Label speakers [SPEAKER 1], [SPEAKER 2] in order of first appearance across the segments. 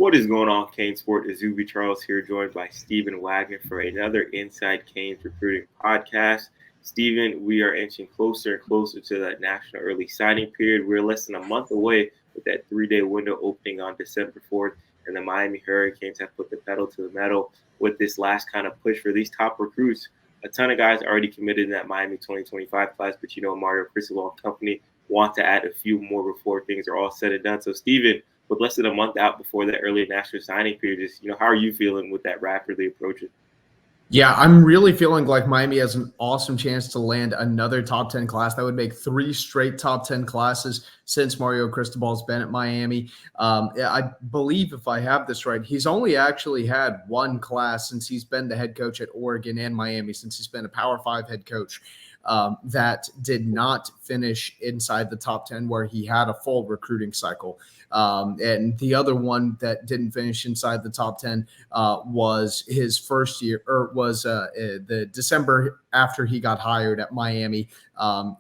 [SPEAKER 1] What is going on, Cane Sport? Izubee Charles here, joined by Stephen Wagner for another Inside Canes Recruiting podcast. Stephen, we are inching closer and closer to that national early signing period. We're less than a month away with that 3-day window opening on December 4th, and the Miami Hurricanes have put the pedal to the metal with this last kind of push for these top recruits. A ton of guys already committed in that Miami 2025 class, but Mario Cristobal and company want to add a few more before things are all said and done. So, Stephen, with less than a month out before the early national signing period, how are you feeling with that rapidly approaching?
[SPEAKER 2] Yeah, I'm really feeling like Miami has an awesome chance to land another top 10 class. That would make 3 straight top 10 classes since Mario Cristobal's been at Miami. I believe, if I have this right, he's only actually had one class since he's been the head coach at Oregon and Miami, since he's been a Power 5 head coach. That did not finish inside the top 10, where he had a full recruiting cycle. And the other one that didn't finish inside the top 10 was his first year, or was the December after he got hired at Miami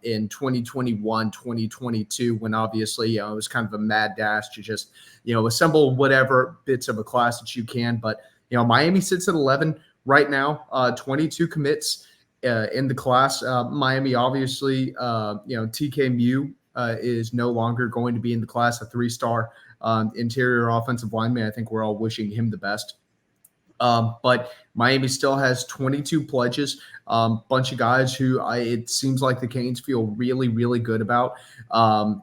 [SPEAKER 2] in 2021, 2022, when obviously it was kind of a mad dash to just, assemble whatever bits of a class that you can. But, Miami sits at 11 right now, 22 commits in the class. Miami, obviously, TK Mew is no longer going to be in the class, a 3-star interior offensive lineman. I think we're all wishing him the best. But Miami still has 22 pledges, bunch of guys who it seems like the Canes feel really, really good about.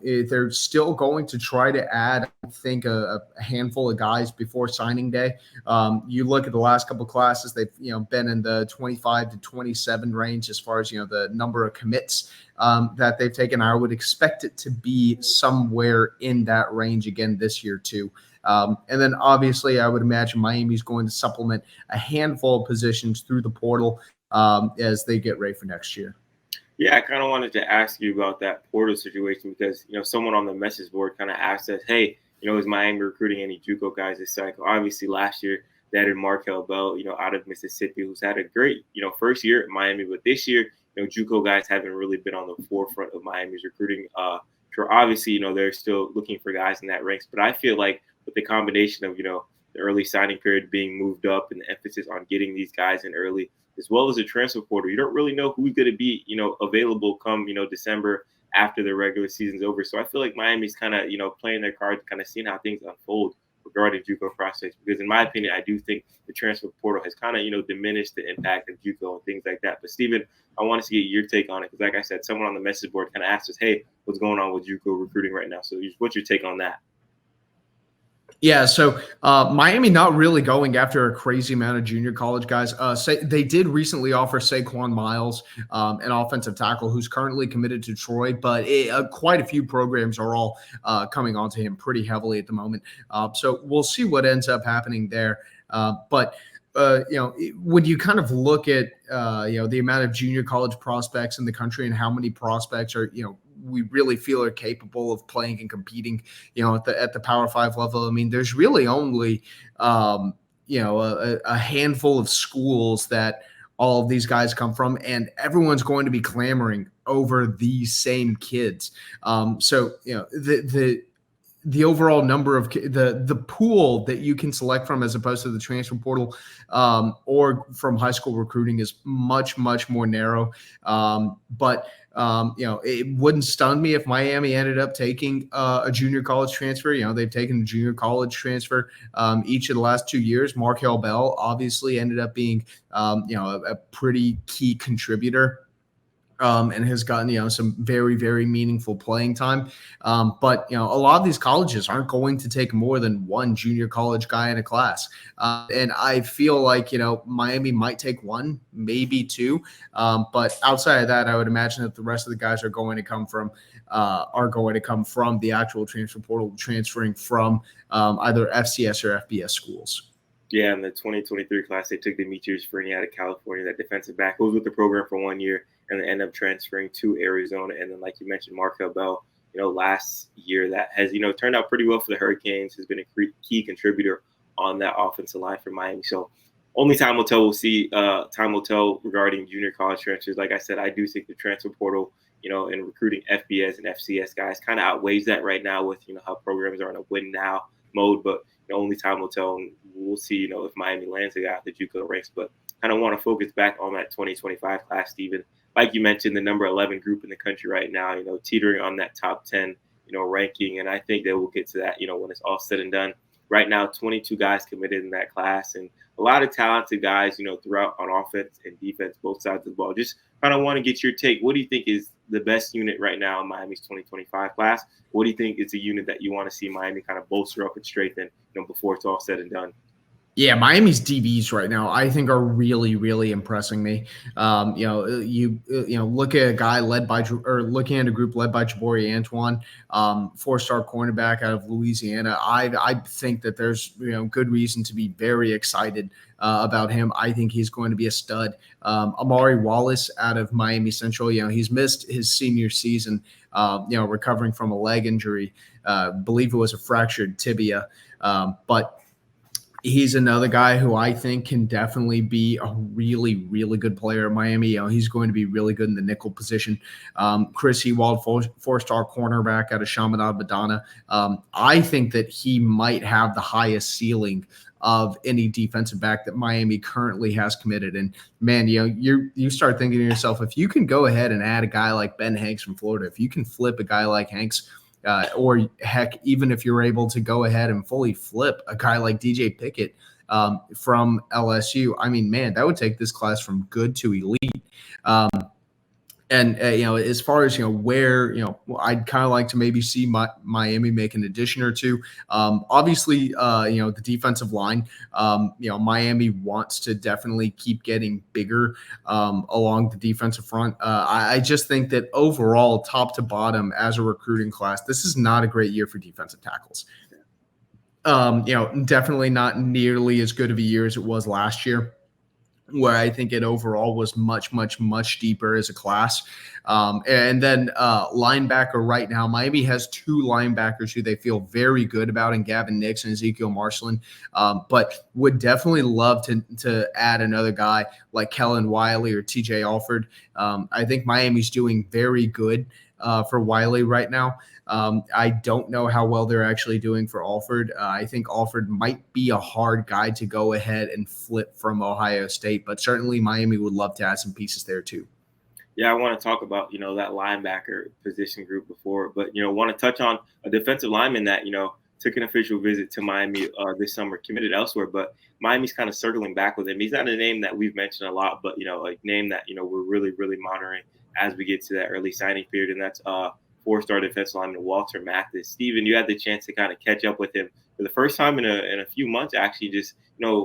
[SPEAKER 2] They're still going to try to add, I think, a handful of guys before signing day. You look at the last couple of classes, they've been in the 25 to 27 range as far as the number of commits that they've taken. I would expect it to be somewhere in that range again this year too. And then obviously I would imagine Miami's going to supplement a handful of positions through the portal as they get ready for next year.
[SPEAKER 1] Yeah, I kind of wanted to ask you about that portal situation because, someone on the message board kind of asked us, hey, is Miami recruiting any JUCO guys this cycle? Obviously last year they added Markel Bell, out of Mississippi, who's had a great, first year at Miami. But this year, JUCO guys haven't really been on the forefront of Miami's recruiting. Obviously, they're still looking for guys in that ranks. But I feel like with the combination of, the early signing period being moved up and the emphasis on getting these guys in early, as well as the transfer portal, you don't really know who's going to be, available come, December after the regular season's over. So I feel like Miami's kind of, playing their cards, kind of seeing how things unfold regarding JUCO prospects. Because in my opinion, I do think the transfer portal has kind of, diminished the impact of JUCO and things like that. But Stephen, I want to get your take on it. Because like I said, someone on the message board kind of asked us, hey, what's going on with JUCO recruiting right now? So what's your take on that?
[SPEAKER 2] Yeah, so Miami not really going after a crazy amount of junior college guys. They did recently offer Saquon Miles, an offensive tackle who's currently committed to Troy, but quite a few programs are all coming onto him pretty heavily at the moment. So we'll see what ends up happening there. But when you kind of look at the amount of junior college prospects in the country and how many prospects are we really feel are capable of playing and competing, at the Power 5 level. I mean, there's really only, a handful of schools that all of these guys come from, and everyone's going to be clamoring over these same kids. So, the overall number of the pool that you can select from as opposed to the transfer portal or from high school recruiting is much, much more narrow. But it wouldn't stun me if Miami ended up taking a junior college transfer. They've taken a junior college transfer each of the last 2 years. Markel Bell obviously ended up being, a pretty key contributor. And has gotten, some very, very meaningful playing time. But, a lot of these colleges aren't going to take more than one junior college guy in a class. And I feel like, Miami might take one, maybe two. But outside of that, I would imagine that the rest of the guys are going to come from the actual transfer portal, transferring from either FCS or FBS schools.
[SPEAKER 1] Yeah, in the 2023 class, they took Demetrius Freeney out of California, that defensive back who was with the program for 1 year and then ended up transferring to Arizona. And then, like you mentioned, Markel Bell, last year that has, turned out pretty well for the Hurricanes, has been a key contributor on that offensive line for Miami. So only time will tell. We'll see. Time will tell regarding junior college transfers. Like I said, I do think the transfer portal, and recruiting FBS and FCS guys kind of outweighs that right now with, how programs are on a win now mode, but only time will tell. And we'll see, if Miami lands a guy at the JUCO ranks. But kind of want to focus back on that 2025 class, Stephen. Like you mentioned, the number 11 group in the country right now, teetering on that top 10, ranking. And I think that we'll get to that, when it's all said and done. Right now, 22 guys committed in that class, and a lot of talented guys, throughout on offense and defense, both sides of the ball. Just kind of want to get your take. What do you think is the best unit right now in Miami's 2025 class? What do you think is a unit that you want to see Miami kind of bolster up and strengthen, before it's all said and done?
[SPEAKER 2] Yeah, Miami's DBs right now, I think, are really, really impressing me. You look at a guy looking at a group led by Jabari Antoine, 4-star cornerback out of Louisiana. I think that there's good reason to be very excited about him. I think he's going to be a stud. Amari Wallace out of Miami Central, he's missed his senior season, recovering from a leg injury. Believe it was a fractured tibia, but he's another guy who I think can definitely be a really, really good player at Miami. He's going to be really good in the nickel position. Chris Ewald, 4-star cornerback out of Chaminade Madonna. I think that he might have the highest ceiling of any defensive back that Miami currently has committed. And man, you start thinking to yourself, if you can go ahead and add a guy like Ben Hanks from Florida, if you can flip a guy like Hanks, or heck, even if you're able to go ahead and fully flip a guy like DJ Pickett from LSU, I mean, man, that would take this class from good to elite. And as far as where I'd kind of like to maybe see Miami make an addition or two. Obviously, the defensive line. Miami wants to definitely keep getting bigger along the defensive front. I just think that overall, top to bottom, as a recruiting class, this is not a great year for defensive tackles. Definitely not nearly as good of a year as it was last year, where I think it overall was much, much, much deeper as a class. And then linebacker right now, Miami has 2 linebackers who they feel very good about, in Gavin Nix and Ezekiel Marcelin, but would definitely love to add another guy like Kellen Wiley or TJ Alford. I think Miami's doing very good for Wiley right now. I don't know how well they're actually doing for Alford. I think Alford might be a hard guy to go ahead and flip from Ohio State, but certainly Miami would love to add some pieces there too.
[SPEAKER 1] Yeah, I want to talk about, that linebacker position group before, but, want to touch on a defensive lineman that, took an official visit to Miami this summer, committed elsewhere, but Miami's kind of circling back with him. He's not a name that we've mentioned a lot, but, a name that, we're really, really monitoring as we get to that early signing period, and that's 4-star defensive lineman Walter Mathis. Stephen, you had the chance to kind of catch up with him for the first time in a few months, actually. Just,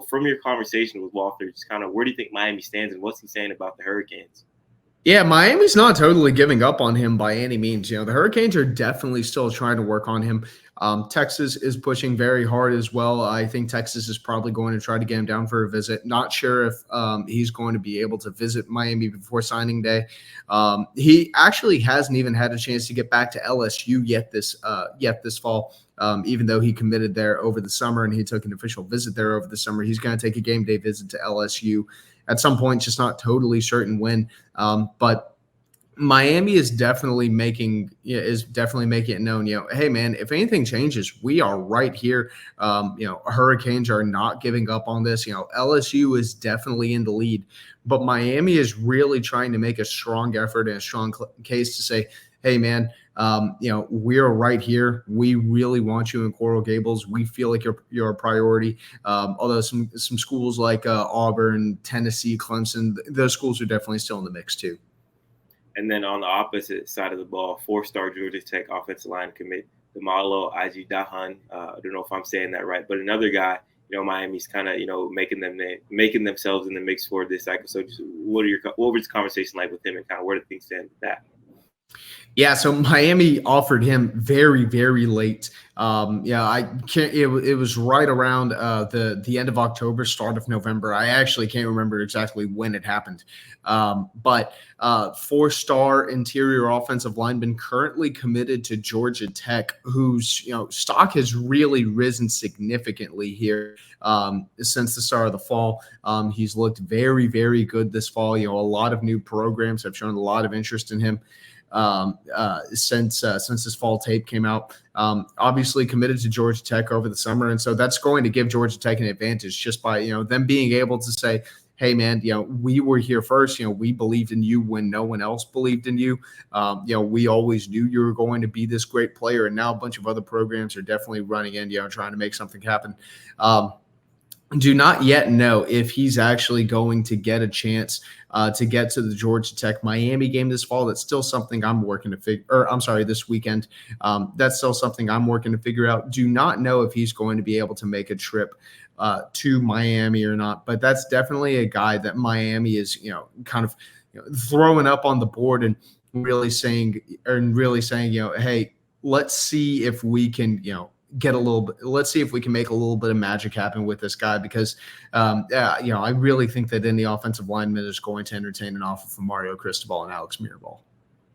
[SPEAKER 1] from your conversation with Walter, just kind of where do you think Miami stands and what's he saying about the Hurricanes?
[SPEAKER 2] Yeah, Miami's not totally giving up on him by any means. The Hurricanes are definitely still trying to work on him. Texas is pushing very hard as well. I think Texas is probably going to try to get him down for a visit. Not sure if he's going to be able to visit Miami before signing day. He actually hasn't even had a chance to get back to LSU yet this fall. Even though he committed there over the summer and he took an official visit there over the summer, he's going to take a game day visit to LSU at some point, just not totally certain when. But Miami is definitely making it known, hey man, if anything changes, we are right here. Hurricanes are not giving up on this. LSU is definitely in the lead, but Miami is really trying to make a strong effort and a strong case to say, hey man, we're right here. We really want you in Coral Gables. We feel like you're a priority. Although some schools like Auburn, Tennessee, Clemson, those schools are definitely still in the mix too.
[SPEAKER 1] And then on the opposite side of the ball, 4-star Georgia Tech offensive line commit Dealo Dahan. I don't know if I'm saying that right, but another guy, Miami's kind of, making themselves in the mix for this cycle. So just what was the conversation like with him and kind of where do things stand with that?
[SPEAKER 2] Yeah, so Miami offered him very, very late. I can't. It was right around the end of October, start of November. I actually can't remember exactly when it happened. But 4-star interior offensive lineman currently committed to Georgia Tech, whose stock has really risen significantly here since the start of the fall. He's looked very, very good this fall. A lot of new programs have shown a lot of interest in him. since this fall tape came out. Obviously committed to Georgia Tech over the summer, and so that's going to give Georgia Tech an advantage just by them being able to say, hey, man, we were here first. We believed in you when no one else believed in you. We always knew you were going to be this great player. And now a bunch of other programs are definitely running in, trying to make something happen. Do not yet know if he's actually going to get a chance to get to the Georgia Tech Miami game this fall. That's still something I'm working to this weekend. That's still something I'm working to figure out. Do not know if he's going to be able to make a trip to Miami or not, but that's definitely a guy that Miami is, kind of throwing up on the board and really saying, hey, let's see if we can, let's see if we can make a little bit of magic happen with this guy, because, I really think that in the offensive lineman is going to entertain an offer from Mario Cristobal and Alex Mirabal.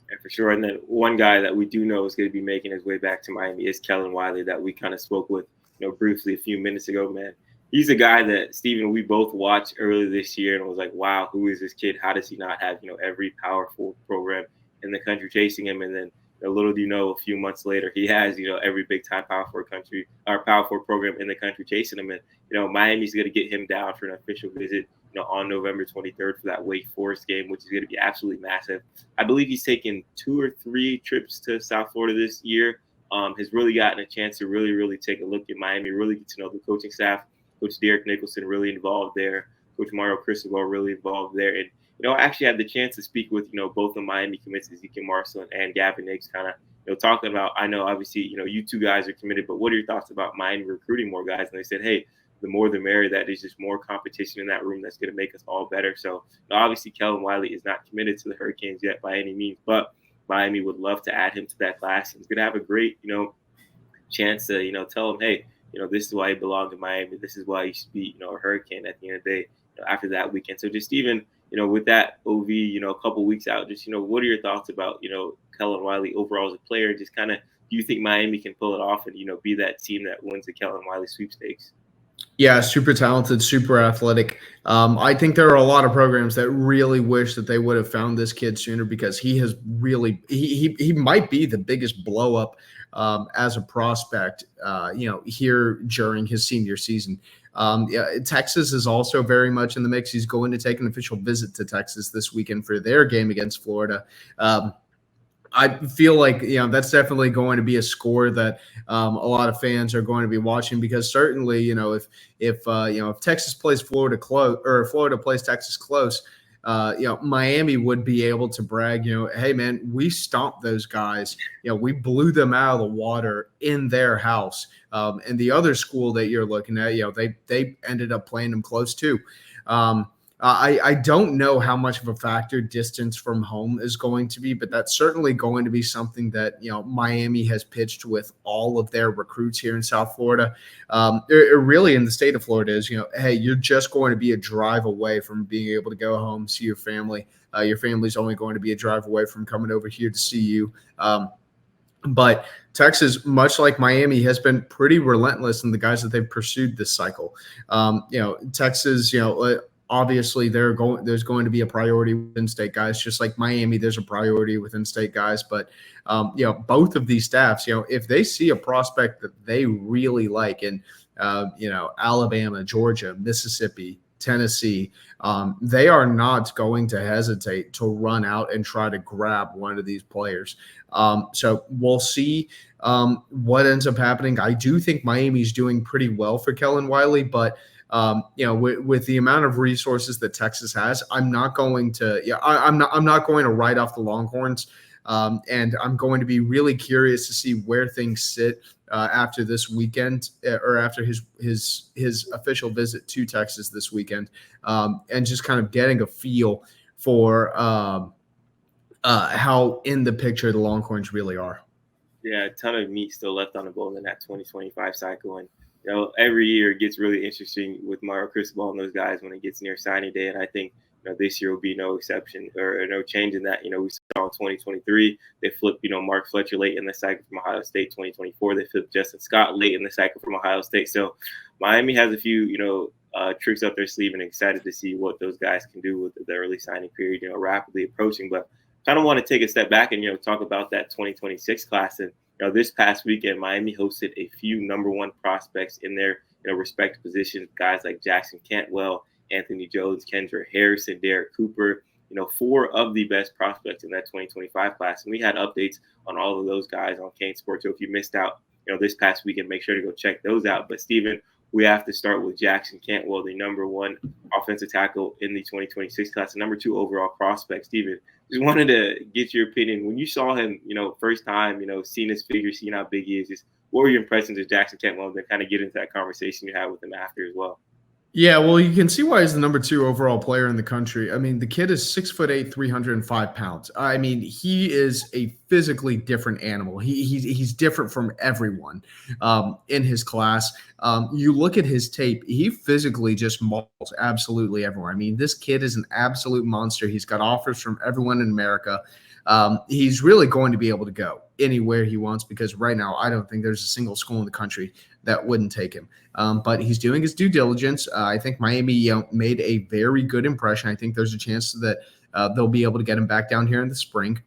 [SPEAKER 1] Yeah, for sure. And then one guy that we do know is going to be making his way back to Miami is Kell Wer, that we kind of spoke with, briefly a few minutes ago, man. He's a guy that, Steven, we both watched earlier this year and was like, wow, who is this kid? How does he not have, every powerful program in the country chasing him? And then little do you know, a few months later, he has, every big time Power 4 program in the country chasing him. And, Miami's going to get him down for an official visit, on November 23rd for that Wake Forest game, which is going to be absolutely massive. I believe he's taken 2 or 3 trips to South Florida this year. Has really gotten a chance to really, really take a look at Miami, really get to know the coaching staff. Coach Derek Nicholson really involved there. Coach Mario Cristobal really involved there. And, I actually had the chance to speak with, both the Miami commits, Ezekiel Marcelin and Gavin Nix, kind of, talking about, I know obviously, you two guys are committed, but what are your thoughts about Miami recruiting more guys? And they said, hey, the more the merrier. That is just more competition in that room that's going to make us all better. So obviously Kell Wer is not committed to the Hurricanes yet by any means, but Miami would love to add him to that class. He's going to have a great, chance to, tell him, hey, this is why he belonged to Miami. This is why he should be, a Hurricane at the end of the day, after that weekend. So just even, with that OV, a couple weeks out, just, what are your thoughts about, Kell Wer overall as a player? Just kind of, do you think Miami can pull it off and, be that team that wins the Kell Wer sweepstakes?
[SPEAKER 2] Yeah, super talented, super athletic. I think there are a lot of programs that really wish that they would have found this kid sooner, because he has really he might be the biggest blow up as a prospect, here during his senior season. Texas is also very much in the mix. He's going to take an official visit to Texas this weekend for their game against Florida. I feel like, that's definitely going to be a score that a lot of fans are going to be watching, because certainly, if Texas plays Florida close, or Florida plays Texas close, Miami would be able to brag, hey man, we stomped those guys. We blew them out of the water in their house. And the other school that you're looking at, they ended up playing them close too. I don't know how much of a factor distance from home is going to be, but that's certainly going to be something that, Miami has pitched with all of their recruits here in South Florida. Really in the state of Florida is, hey, you're just going to be a drive away from being able to go home, see your family. Your family's only going to be a drive away from coming over here to see you. But Texas, much like Miami, has been pretty relentless in the guys that they've pursued this cycle. Texas, obviously there's going to be a priority with in-state guys, just like Miami, there's a priority with in-state guys. But, both of these staffs, if they see a prospect that they really like in, Alabama, Georgia, Mississippi, Tennessee, they are not going to hesitate to run out and try to grab one of these players. So we'll see what ends up happening. I do think Miami's doing pretty well for Kell Wer, but with the amount of resources that Texas has, I'm not going to write off the Longhorns. And I'm going to be really curious to see where things sit after this weekend, or after his official visit to Texas this weekend, and just kind of getting a feel for how in the picture the Longhorns really are.
[SPEAKER 1] Yeah, a ton of meat still left on the bone in that 2025 cycle. And, every year it gets really interesting with Mario Cristobal and those guys when it gets near signing day. And I think, this year will be no exception, or no change in that. We saw in 2023, they flipped, Mark Fletcher late in the cycle from Ohio State. 2024, they flipped Justin Scott late in the cycle from Ohio State. So Miami has a few, tricks up their sleeve, and excited to see what those guys can do with the early signing period, rapidly approaching. But kind of want to take a step back and talk about that 2026 class. And this past weekend, Miami hosted a few number one prospects in their respective positions. Guys like Jackson Cantwell, Anthony Jones, Kendri Harrison, Derek Cooper. Four of the best prospects in that 2025 class. And we had updates on all of those guys on Kane Sports. So if you missed out, this past weekend, make sure to go check those out. But Steven, we have to start with Jackson Cantwell, the number one offensive tackle in the 2026 class, the number two overall prospect. Steven, just wanted to get your opinion. When you saw him, first time, seeing his figure, seeing how big he is, just what were your impressions of Jackson Cantwell? And then kind of get into that conversation you had with him after as well.
[SPEAKER 2] Yeah, well, you can see why he's the number two overall player in the country. I mean, the kid is 6'8", 305 pounds. I mean, he is a physically different animal. He's different from everyone in his class. You look at his tape; he physically just mauls absolutely everyone. I mean, this kid is an absolute monster. He's got offers from everyone in America. He's really going to be able to go anywhere he wants, because right now I don't think there's a single school in the country that wouldn't take him. But he's doing his due diligence. I think Miami made a very good impression. I think there's a chance that they'll be able to get him back down here in the spring.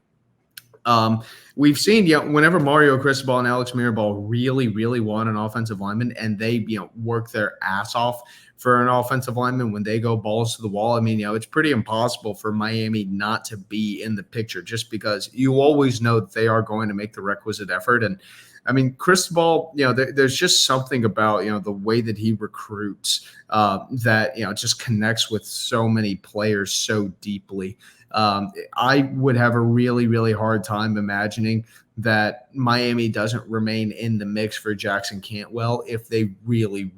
[SPEAKER 2] We've seen, whenever Mario Cristobal and Alex Mirabal really want an offensive lineman, and they, work their ass off for an offensive lineman when they go balls to the wall. I mean, it's pretty impossible for Miami not to be in the picture, just because you always know that they are going to make the requisite effort. And I mean, Cristobal, there's just something about, the way that he recruits that, just connects with so many players so deeply. I would have a really hard time imagining that Miami doesn't remain in the mix for Jackson Cantwell if they really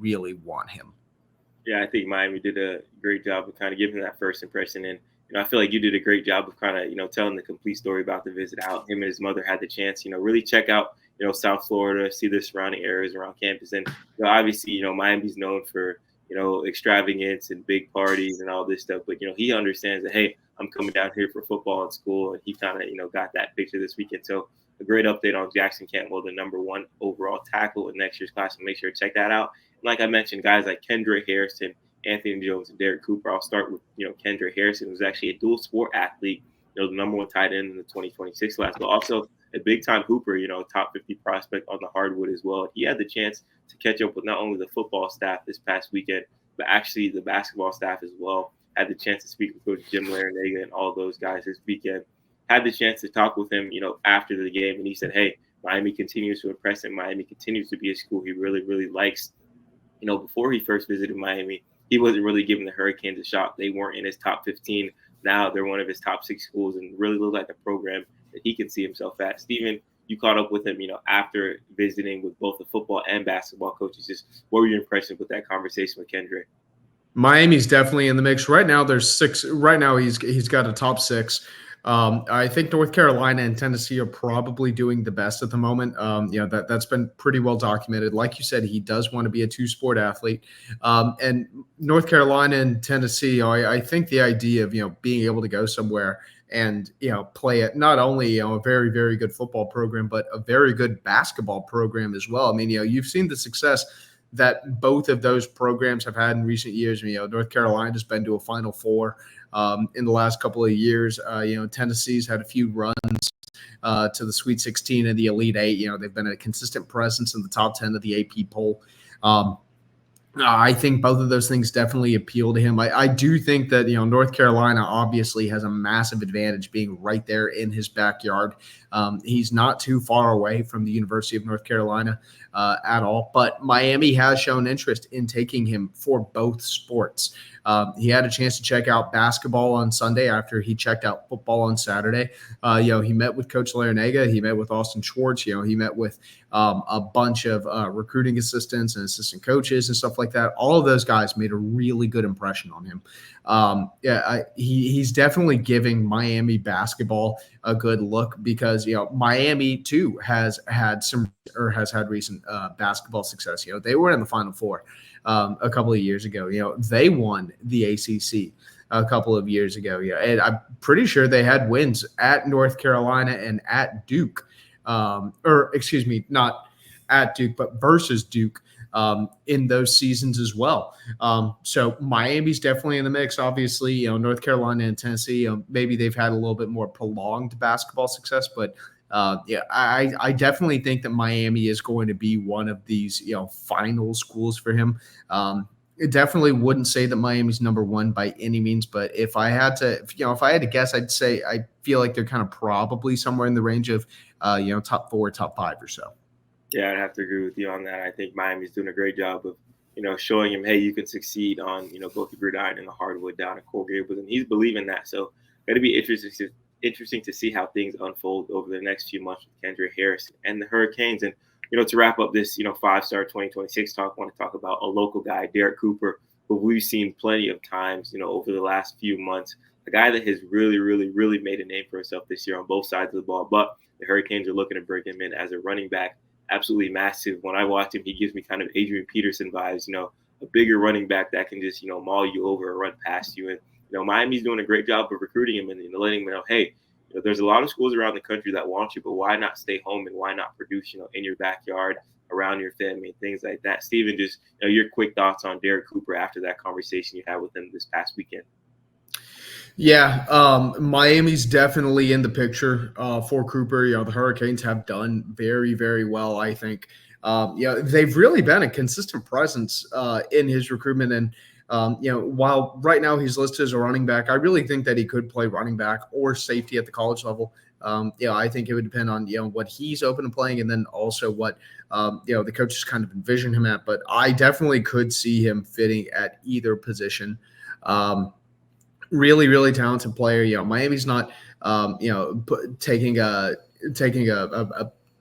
[SPEAKER 2] want him.
[SPEAKER 1] Yeah, I think Miami did a great job of kind of giving that first impression. And, I feel like you did a great job of kind of, telling the complete story about the visit out. Him and his mother had the chance, really check out, South Florida, see the surrounding areas around campus. And, obviously, Miami's known for, extravagance and big parties and all this stuff. But, he understands that, hey, I'm coming down here for football and school. And he kind of, got that picture this weekend. So a great update on Jackson Cantwell, the number one overall tackle in next year's class. And make sure to check that out. And like I mentioned, guys like Kendri Harrison, Anthony Jones, and Derek Cooper. I'll start with, Kendri Harrison, who's actually a dual sport athlete, the number one tight end in the 2026 class, but also a big-time hooper, top 50 prospect on the hardwood as well. He had the chance to catch up with not only the football staff this past weekend, but actually the basketball staff as well. Had the chance to speak with Coach Jim Larinaga and all those guys this weekend. Had the chance to talk with him, after the game, and he said, hey, Miami continues to impress him. Miami continues to be a school he really likes. Before he first visited Miami, he wasn't really giving the Hurricanes a shot. They weren't in his top 15. Now they're one of his top 6 schools and really look like a program that he can see himself at. Steven, you caught up with him, after visiting with both the football and basketball coaches. Just what were your impressions with that conversation with Kendri?
[SPEAKER 2] Miami's definitely in the mix right now. There's 6 right now. He's got a top 6. I think North Carolina and Tennessee are probably doing the best at the moment. That's been pretty well documented. Like you said, he does want to be a 2-sport athlete. And North Carolina and Tennessee, I think the idea of, being able to go somewhere and, play at not only, a very good football program, but a very good basketball program as well. I mean, you've seen the success that both of those programs have had in recent years. North Carolina's been to a Final Four in the last couple of years. Tennessee's had a few runs to the Sweet 16 and the Elite 8. They've been a consistent presence in the top 10 of the AP poll. I think both of those things definitely appeal to him. I do think that, North Carolina obviously has a massive advantage being right there in his backyard. He's not too far away from the University of North Carolina at all, but Miami has shown interest in taking him for both sports. He had a chance to check out basketball on Sunday after he checked out football on Saturday. He met with Coach Larinaga. He met with Austin Schwartz. He met with a bunch of recruiting assistants and assistant coaches and stuff like that. All of those guys made a really good impression on him. He's definitely giving Miami basketball a good look because, Miami too has had recent basketball success. They were in the Final Four a couple of years ago. They won the ACC a couple of years ago. And I'm pretty sure they had wins at North Carolina and at Duke, not at Duke, but versus Duke in those seasons as well. So Miami's definitely in the mix. Obviously, North Carolina and Tennessee, maybe they've had a little bit more prolonged basketball success, but I definitely think that Miami is going to be one of these, final schools for him. It definitely wouldn't say that Miami's number one by any means, but if I had to guess, I'd say I feel like they're kind of probably somewhere in the range of, top 4, top 5 or so.
[SPEAKER 1] Yeah, I'd have to agree with you on that. I think Miami's doing a great job of, showing him, hey, you can succeed on, both the gridiron and the hardwood down at Coral Gables, and he's believing that. So it'll be interesting to see how things unfold over the next few months with Kendri Harrison and the Hurricanes. And to wrap up this 5-star 2026 talk, I want to talk about a local guy, Derek Cooper, who we've seen plenty of times over the last few months. A guy that has really, really, really made a name for himself this year on both sides of the ball. But the Hurricanes are looking to bring him in as a running back. Absolutely massive. When I watch him, he gives me kind of Adrian Peterson vibes, a bigger running back that can just, maul you over or run past you. And, Miami's doing a great job of recruiting him and letting him know, hey, there's a lot of schools around the country that want you, but why not stay home and why not produce, in your backyard, around your family, and things like that. Steven, just your quick thoughts on Derek Cooper after that conversation you had with him this past weekend.
[SPEAKER 2] Yeah, Miami's definitely in the picture for Cooper. The Hurricanes have done very, very well, I think. They've really been a consistent presence in his recruitment. And, while right now he's listed as a running back, I really think that he could play running back or safety at the college level. I think it would depend on, what he's open to playing and then also what, the coaches kind of envision him at. But I definitely could see him fitting at either position. Really, really talented player. Miami's not, taking a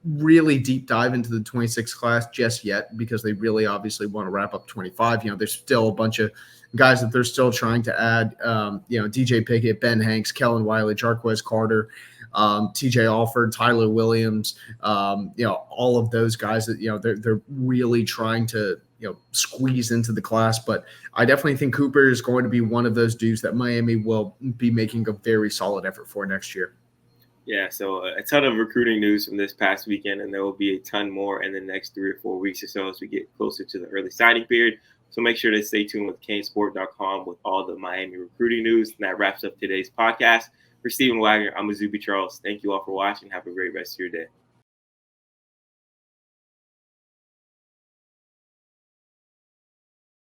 [SPEAKER 2] really deep dive into the 26 class just yet because they really obviously want to wrap up 25. There's still a bunch of guys that they're still trying to add. DJ Pickett, Ben Hanks, Kellen Wiley, Jarquez Carter, TJ Alford, Tyler Williams. All of those guys that they're really trying to squeeze into the class. But I definitely think Cooper is going to be one of those dudes that Miami will be making a very solid effort for next year.
[SPEAKER 1] Yeah, so a ton of recruiting news from this past weekend, and there will be a ton more in the next 3 or 4 weeks or so as we get closer to the early signing period. So make sure to stay tuned with canesport.com with all the Miami recruiting news. And that wraps up today's podcast. For Stephen Wagner, I'm Izubee Charles. Thank you all for watching. Have a great rest of your day.